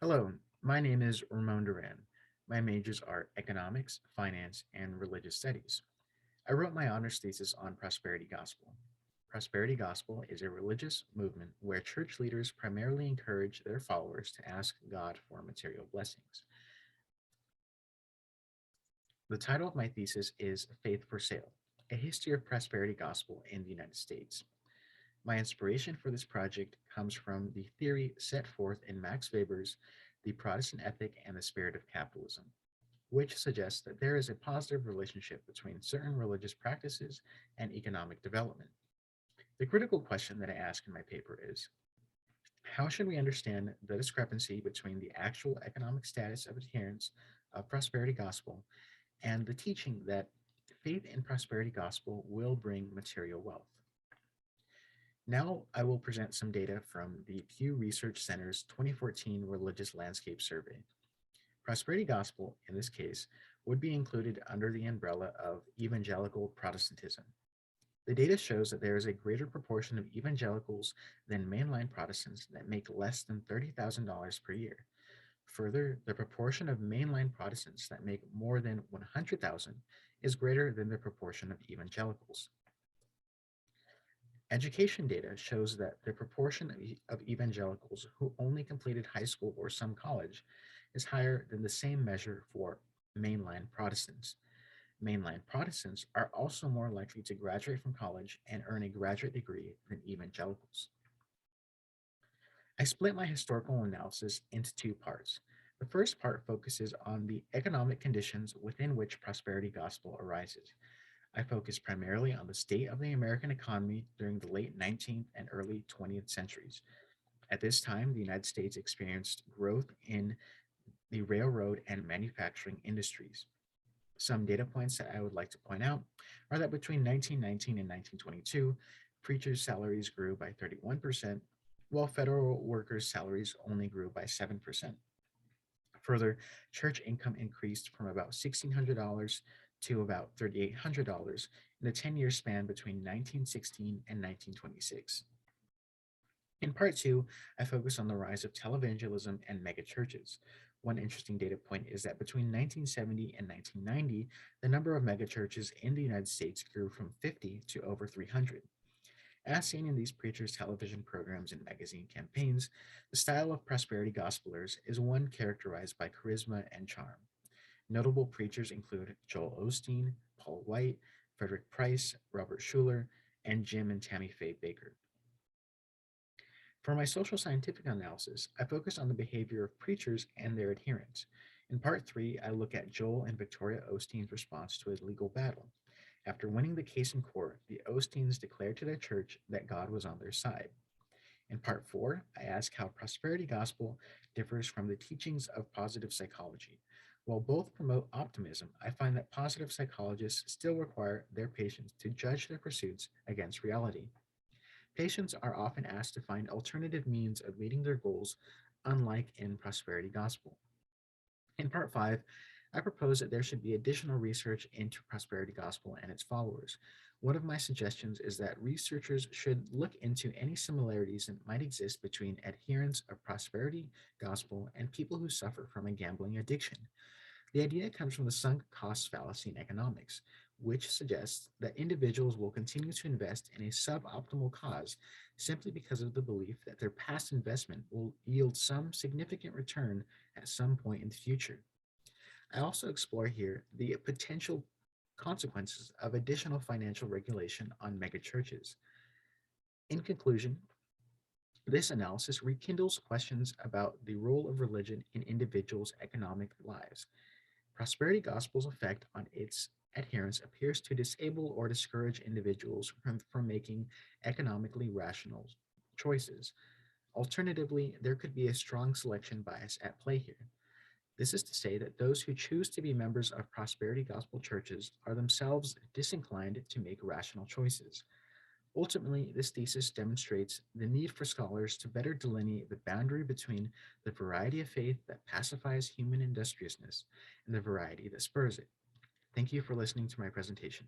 Hello, my name is Ramon Duran. My majors are economics, finance, and religious studies. I wrote my honors thesis on prosperity gospel. Prosperity gospel is a religious movement where church leaders primarily encourage their followers to ask God for material blessings. The title of my thesis is Faith for Sale, a history of prosperity gospel in the United States. My inspiration for this project comes from the theory set forth in Max Weber's The Protestant Ethic and the Spirit of Capitalism, which suggests that there is a positive relationship between certain religious practices and economic development. The critical question that I ask in my paper is, how should we understand the discrepancy between the actual economic status of adherents of prosperity gospel and the teaching that faith in prosperity gospel will bring material wealth? Now I will present some data from the Pew Research Center's 2014 Religious Landscape Survey. Prosperity gospel, in this case, would be included under the umbrella of evangelical Protestantism. The data shows that there is a greater proportion of evangelicals than mainline Protestants that make less than $30,000 per year. Further, the proportion of mainline Protestants that make more than 100,000 is greater than the proportion of evangelicals. Education data shows that the proportion of evangelicals who only completed high school or some college is higher than the same measure for mainline Protestants. Mainline Protestants are also more likely to graduate from college and earn a graduate degree than evangelicals. I split my historical analysis into two parts. The first part focuses on the economic conditions within which prosperity gospel arises. I focus primarily on the state of the American economy during the late 19th and early 20th centuries. At this time, the United States experienced growth in the railroad and manufacturing industries. Some data points that I would like to point out are that between 1919 and 1922, preachers' salaries grew by 31%, while federal workers' salaries only grew by 7%. Further, church income increased from about $1,600 to about $3,800 in the 10-year span between 1916 and 1926. In part two, I focus on the rise of televangelism and megachurches. One interesting data point is that between 1970 and 1990, the number of megachurches in the United States grew from 50 to over 300. As seen in these preachers' television programs and magazine campaigns, the style of prosperity gospelers is one characterized by charisma and charm. Notable preachers include Joel Osteen, Paul White, Frederick Price, Robert Schuller, and Jim and Tammy Faye Baker. For my social scientific analysis, I focus on the behavior of preachers and their adherents. In part three, I look at Joel and Victoria Osteen's response to a legal battle. After winning the case in court, the Osteens declared to their church that God was on their side. In part four, I ask how prosperity gospel differs from the teachings of positive psychology. While both promote optimism, I find that positive psychologists still require their patients to judge their pursuits against reality. Patients are often asked to find alternative means of meeting their goals, unlike in prosperity gospel. In part five, I propose that there should be additional research into prosperity gospel and its followers. One of my suggestions is that researchers should look into any similarities that might exist between adherents of prosperity gospel and people who suffer from a gambling addiction. The idea comes from the sunk cost fallacy in economics, which suggests that individuals will continue to invest in a suboptimal cause simply because of the belief that their past investment will yield some significant return at some point in the future. I also explore here the potential consequences of additional financial regulation on megachurches. In conclusion, this analysis rekindles questions about the role of religion in individuals' economic lives. Prosperity gospel's effect on its adherents appears to disable or discourage individuals from making economically rational choices. Alternatively, there could be a strong selection bias at play here. This is to say that those who choose to be members of prosperity gospel churches are themselves disinclined to make rational choices. Ultimately, this thesis demonstrates the need for scholars to better delineate the boundary between the variety of faith that pacifies human industriousness and the variety that spurs it. Thank you for listening to my presentation.